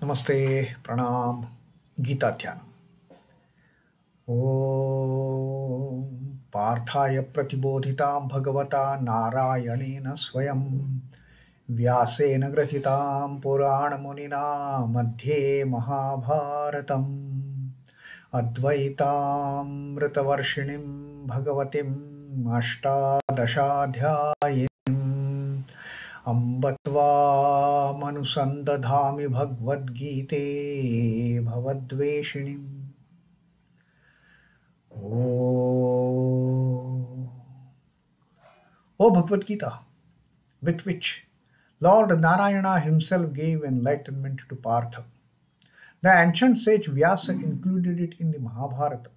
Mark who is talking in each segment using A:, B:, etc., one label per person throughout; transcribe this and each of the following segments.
A: Namaste, Pranam, Gita Dhyanam. Om Parthaya Pratibodhitam Bhagavata Narayanena Swayam Vyasena Grathitam Purana Munina Madhye Mahabharatam Advaitam Ritavarshinim Bhagavatim Ashtadashadhyayin Ambatva Manusandadhami Bhagavad Gite Bhavadveshinim. O Bhagavad Gita, with which Lord Narayana himself gave enlightenment to Partha. The ancient sage Vyasa included it in the Mahabharata.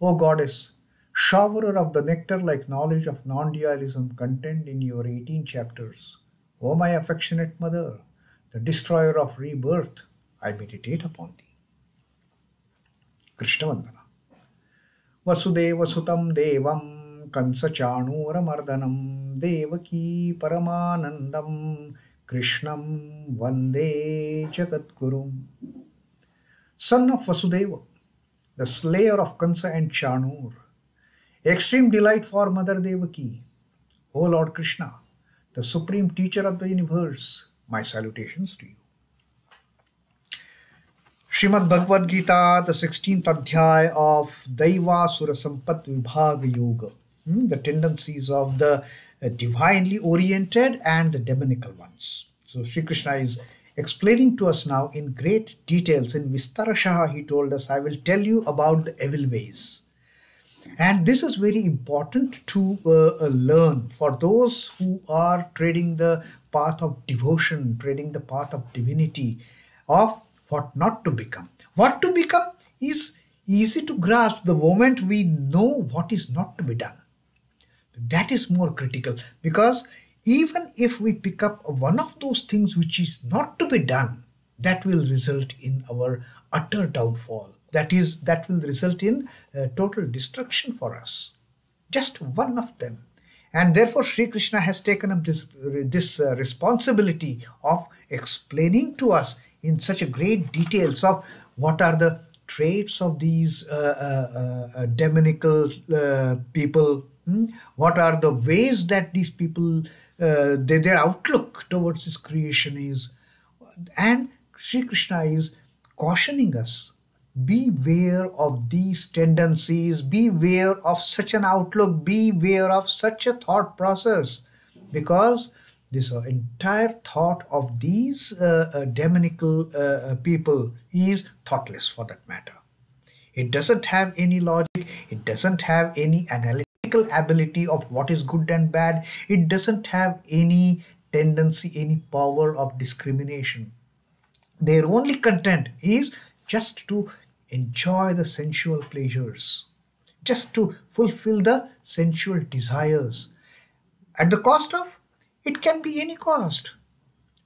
A: O Goddess, showerer of the nectar-like knowledge of non-dualism contained in your 18 chapters, O my affectionate mother, the destroyer of rebirth, I meditate upon thee. Krishna Vandana. Vasudeva Sutam Devam Kansachanuramardanam Devaki Paramanandam Krishnam Vande Jagadgurum. Son of Vasudeva, the slayer of Kansa and Chanur, extreme delight for Mother Devaki, O Lord Krishna, the supreme teacher of the universe, my salutations to you. Srimad Bhagavad Gita, the 16th adhyay of Daiva Sura Sampat Vibhaga Yoga, the tendencies of the divinely oriented and the demonical ones. So Sri Krishna is explaining to us now in great details. In Vistarashaha, he told us, I will tell you about the evil ways. And this is very important to learn for those who are treading the path of devotion, treading the path of divinity, of what not to become. What to become is easy to grasp the moment we know what is not to be done. That is more critical, because even if we pick up one of those things which is not to be done, that will result in our utter downfall. That will result in total destruction for us. Just one of them. And therefore Sri Krishna has taken up this responsibility of explaining to us in such a great details of what are the traits of these demonical people, what are the ways that these people, their outlook towards this creation is. And Sri Krishna is cautioning us, beware of these tendencies, beware of such an outlook, beware of such a thought process, because this entire thought of these demonical people is thoughtless for that matter. It doesn't have any logic, it doesn't have any analytical ability of what is good and bad, it doesn't have any tendency, any power of discrimination. Their only content is just to enjoy the sensual pleasures, just to fulfill the sensual desires. At the cost of, it can be any cost.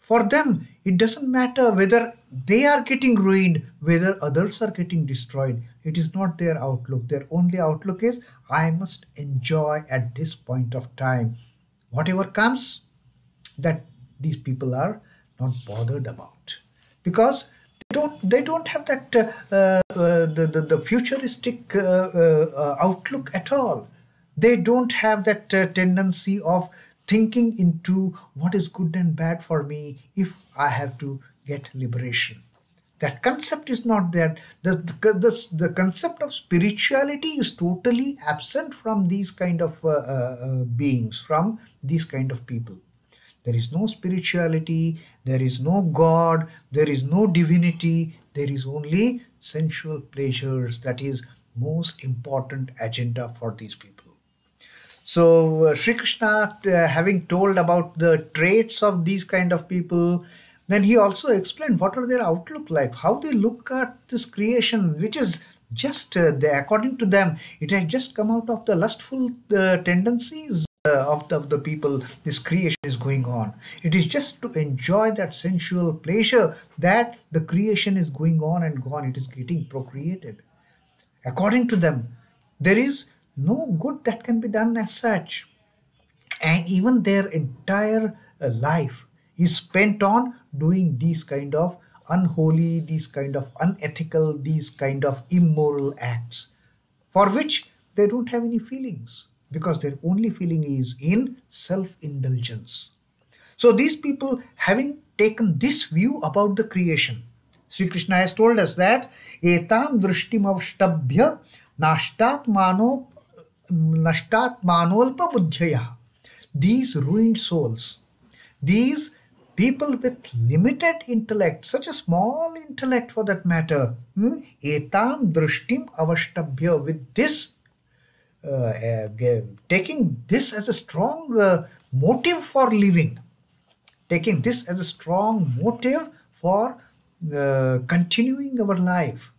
A: For them, it doesn't matter whether they are getting ruined, whether others are getting destroyed. It is not their outlook. Their only outlook is, I must enjoy at this point of time. Whatever comes, that these people are not bothered about, because they don't have that the futuristic outlook at all. They don't have that tendency of thinking into what is good and bad for me if I have to get liberation. That concept is not there. The concept of spirituality is totally absent from these kind of beings, from these kind of people. There is no spirituality, there is no God, there is no divinity, there is only sensual pleasures. That is most important agenda for these people. So Sri Krishna, having told about the traits of these kind of people, then he also explained what are their outlook like, how they look at this creation, which is just, according to them, it has just come out of the lustful tendencies of the people. This creation is going on. It is just to enjoy that sensual pleasure that the creation is going on and gone. It is getting procreated. According to them, there is no good that can be done as such. And even their entire life is spent on doing these kind of unholy, these kind of unethical, these kind of immoral acts for which they don't have any feelings, because their only feeling is in self-indulgence. So these people, having taken this view about the creation, Sri Krishna has told us that etam drishtim avashtabhya nashtat manolpa buddhyaya. These ruined souls, these people with limited intellect, such a small intellect for that matter, etam drishtim avashtabhya, with this taking this as a strong motive for living, taking this as a strong motive for continuing our life.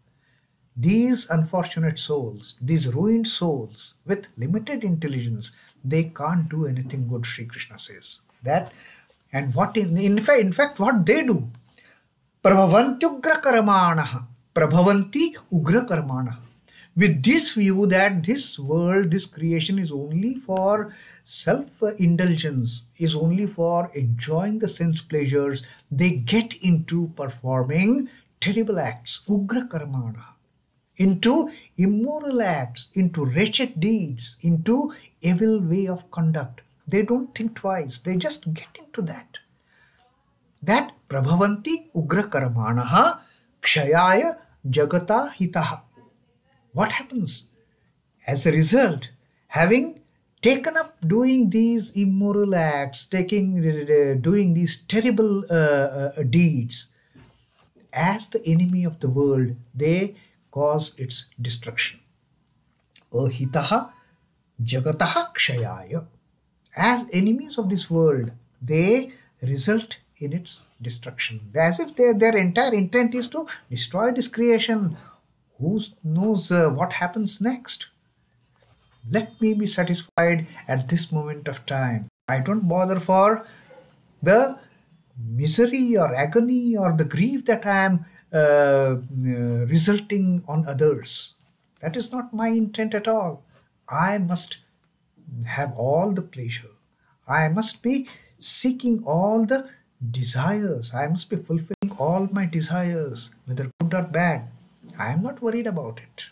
A: These unfortunate souls, these ruined souls with limited intelligence, they can't do anything good, Sri Krishna says. That, and what in fact what they do, prabhavanti ugra karmanaha, prabhavanti ugra karmanaha. With this view that this world, this creation is only for self-indulgence, is only for enjoying the sense pleasures, they get into performing terrible acts, ugra karmana, into immoral acts, into wretched deeds, into evil way of conduct. They don't think twice, they just get into that. That prabhavanti ugra karmanaha kshayaya jagata hitaha. What happens? As a result, having taken up doing these immoral acts, doing these terrible deeds, as the enemy of the world, they cause its destruction. Ahitaha jagataha kshayaya. As enemies of this world, they result in its destruction. As if their entire intent is to destroy this creation. Who knows what happens next? Let me be satisfied at this moment of time. I don't bother for the misery or agony or the grief that I am resulting on others. That is not my intent at all. I must have all the pleasure. I must be seeking all the desires. I must be fulfilling all my desires, whether good or bad. I am not worried about it.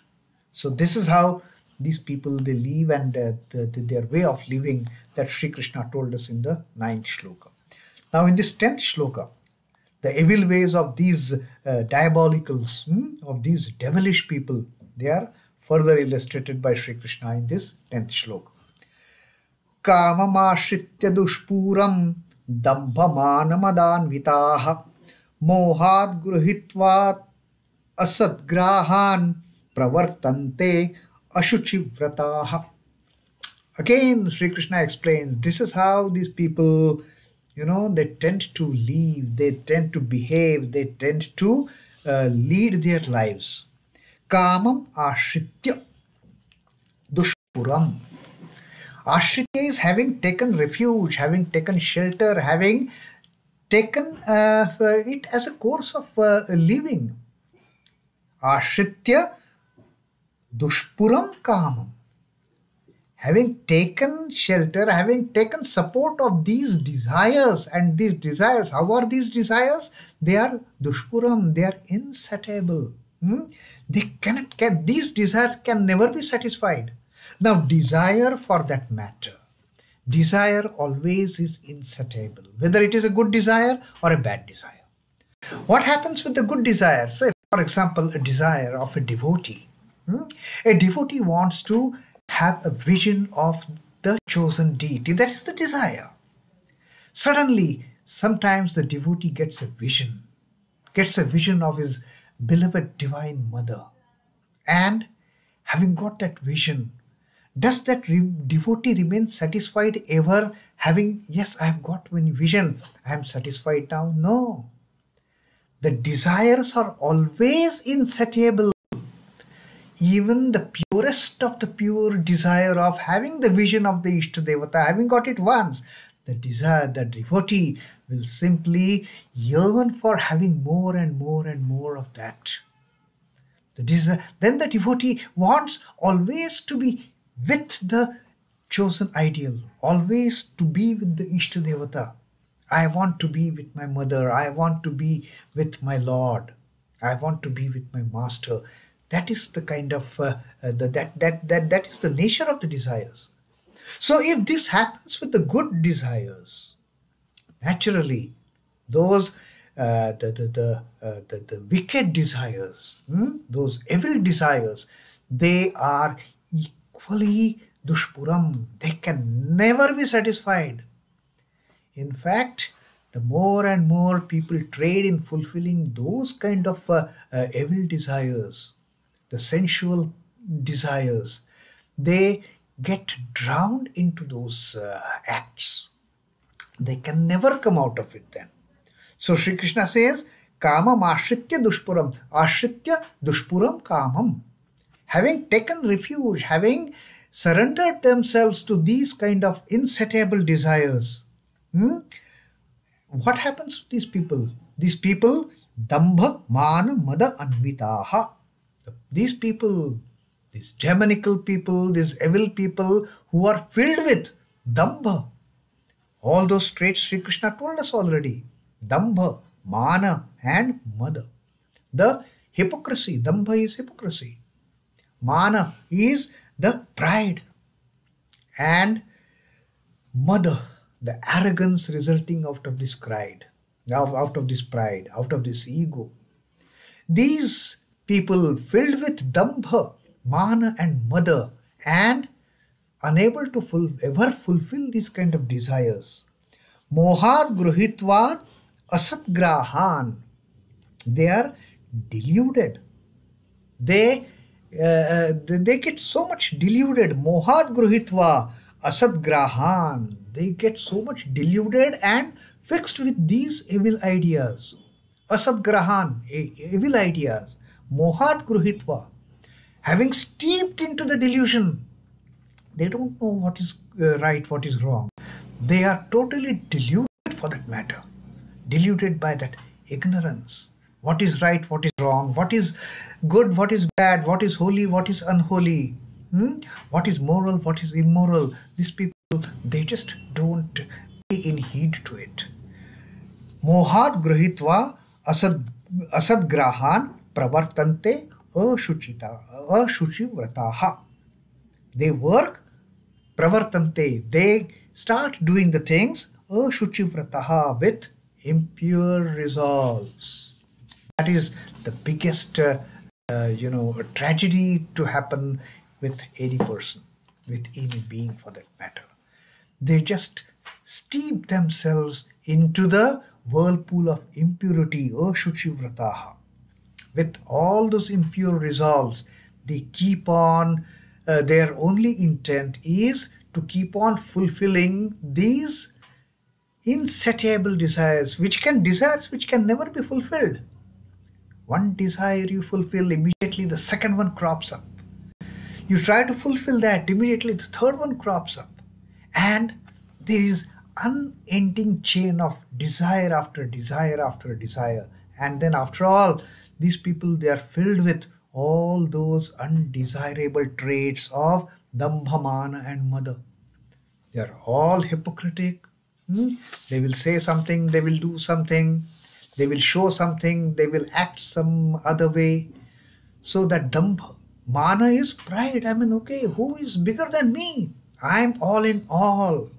A: So this is how these people, they live, and their way of living that Sri Krishna told us in the 9th shloka. Now in this 10th shloka, the evil ways of these diabolicals, of these devilish people, they are further illustrated by Sri Krishna in this 10th shloka. kāmamāśritya duṣpūraṃ dambhamānamadānvitāḥ mohād gruhitvat asadgrahan pravartante ashuchivrataha. Again, Sri Krishna explains, this is how these people, they tend to live, they tend to behave, they tend to lead their lives. kāmamāśritya duṣpūraṃ. Ashritya is having taken refuge, having taken shelter, having taken it as a course of living. Ashritya duṣpūraṃ kāmam. Having taken shelter, having taken support of these desires, and these desires, how are these desires? They are duṣpūraṃ, they are insatiable. These desires can never be satisfied. Now, desire for that matter, desire always is insatiable, whether it is a good desire or a bad desire. What happens with the good desire? Say, for example, a desire of a devotee. A devotee wants to have a vision of the chosen deity. That is the desire. Suddenly, sometimes the devotee gets a vision of his beloved divine mother. And having got that vision, does that devotee remain satisfied ever, having, yes, I have got one vision, I am satisfied now? No. The desires are always insatiable. Even the purest of the pure desire of having the vision of the Ishtadevata, having got it once, the devotee will simply yearn for having more and more and more of that. Then the devotee wants always to be with the chosen ideal, always to be with the Ishtadevata. I want to be with my mother. I want to be with my Lord. I want to be with my master. That is the kind of that is the nature of the desires. So if this happens with the good desires, naturally, those the wicked desires, those evil desires, they are equally duṣpūraṃ. They can never be satisfied. In fact, the more and more people trade in fulfilling those kind of evil desires, the sensual desires, they get drowned into those acts. They can never come out of it then. So Sri Krishna says, kāmamāśritya duṣpūraṃ, āśritya duṣpūraṃ kāmam. Having taken refuge, having surrendered themselves to these kind of insatiable desires, what happens to these people? These people, dambhamānamadānvitāḥ. These people, these demonical people, these evil people who are filled with dambha. All those traits Sri Krishna told us already. Dambha, mana and mada. The hypocrisy, dambha is hypocrisy. Mana is the pride. And mada, the arrogance resulting out of this pride, out of this ego. These people filled with dambha, mana and mada, and unable to ever fulfill these kind of desires. Mohat gruhitva asatgrahan. They are deluded. They get so much deluded. Mohat gruhitva asatgrahan. They get so much deluded and fixed with these evil ideas. Asatgrahan, evil ideas. Mohat gruhitva. Having steeped into the delusion, they don't know what is right, what is wrong. They are totally deluded for that matter. Deluded by that ignorance. What is right, what is wrong, what is good, what is bad, what is holy, what is unholy, what is moral, what is immoral. These people, they just don't pay in heed to it. Mohat gruhitva asadgrahan pravartante ashuchivrataha. They work, pravartante, they start doing the things, ashuchivrataha, with impure resolves. That is the biggest, tragedy to happen with any person, with any being for that matter. They just steep themselves into the whirlpool of impurity, ashuchivrataha. With all those impure resolves, they keep on, their only intent is to keep on fulfilling these insatiable desires, which can never be fulfilled. One desire you fulfill, immediately the second one crops up. You try to fulfill that, immediately the third one crops up. And there is unending chain of desire after desire after desire. And then after all, these people, they are filled with all those undesirable traits of dambhamana and mada. They are all hypocritic. They will say something, they will do something, they will show something, they will act some other way. So that dambha, mana is pride. Okay, who is bigger than me? I am all in all.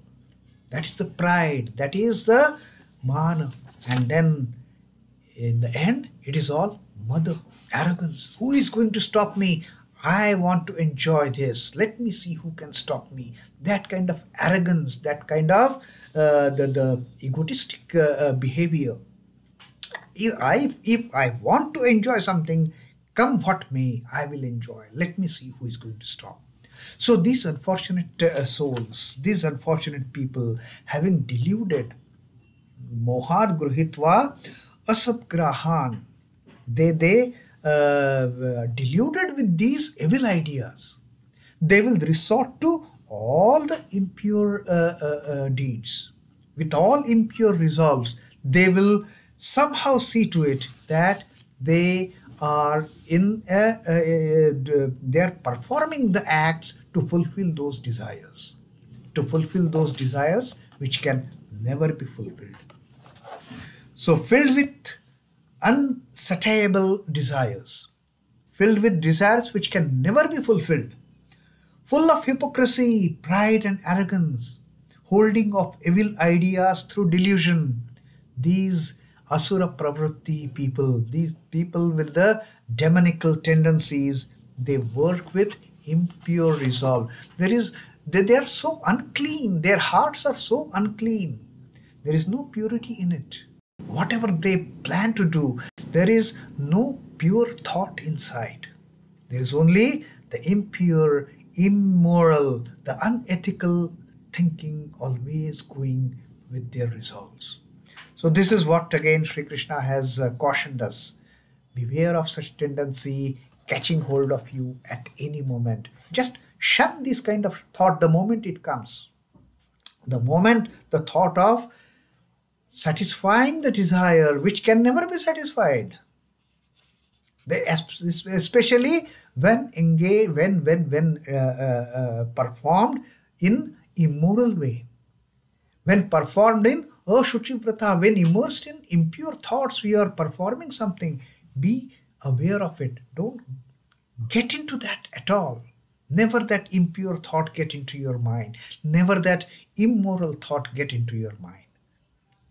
A: That is the pride, that is the mana. And then in the end, it is all mada, arrogance. Who is going to stop me? I want to enjoy this. Let me see who can stop me. That kind of arrogance, that kind of the egotistic behavior. If I want to enjoy something, come what may, I will enjoy. Let me see who is going to stop. So these unfortunate souls, these unfortunate people, having deluded, mohat gruhitva asapgrahan, they deluded with these evil ideas. They will resort to all the impure deeds. With all impure resolves, they will somehow see to it that they are they are performing the acts to fulfill those desires. To fulfill those desires which can never be fulfilled. So filled with insatiable desires, filled with desires which can never be fulfilled, full of hypocrisy, pride and arrogance, holding of evil ideas through delusion. These asura pravritti people, these people with the demonical tendencies, they work with impure resolve. They are so unclean, their hearts are so unclean. There is no purity in it. Whatever they plan to do, there is no pure thought inside. There is only the impure, immoral, the unethical thinking always going with their resolves. So this is what again Sri Krishna has cautioned us. Beware of such tendency catching hold of you at any moment. Just shun this kind of thought the moment it comes. The moment the thought of satisfying the desire which can never be satisfied, especially when engaged, when performed in immoral way, when performed in ashuchivrata, when immersed in impure thoughts, we are performing something. Be aware of it. Don't get into that at all. Never that impure thought get into your mind. Never that immoral thought get into your mind.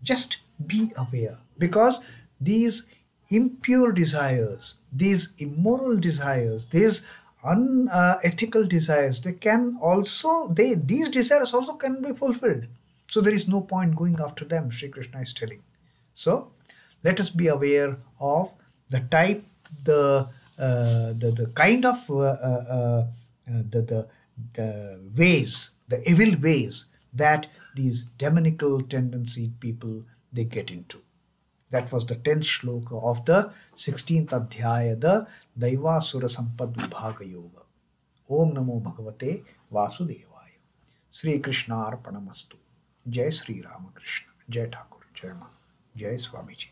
A: Just be aware, because these impure desires, these immoral desires, these unethical desires, these desires also can be fulfilled. So there is no point going after them, Sri Krishna is telling. So let us be aware of the type, the kind of ways, the evil ways that these demonical tendency people they get into. That was the 10th shloka of the 16th adhyaya, the Daivasura Sampad Vibhaga Yoga. Om Namo Bhagavate Vasudevaya. Sri Krishna Arpanamastu. Jai Sri Ramakrishna. Jai Thakur. Jai Ma. Jai Swamiji.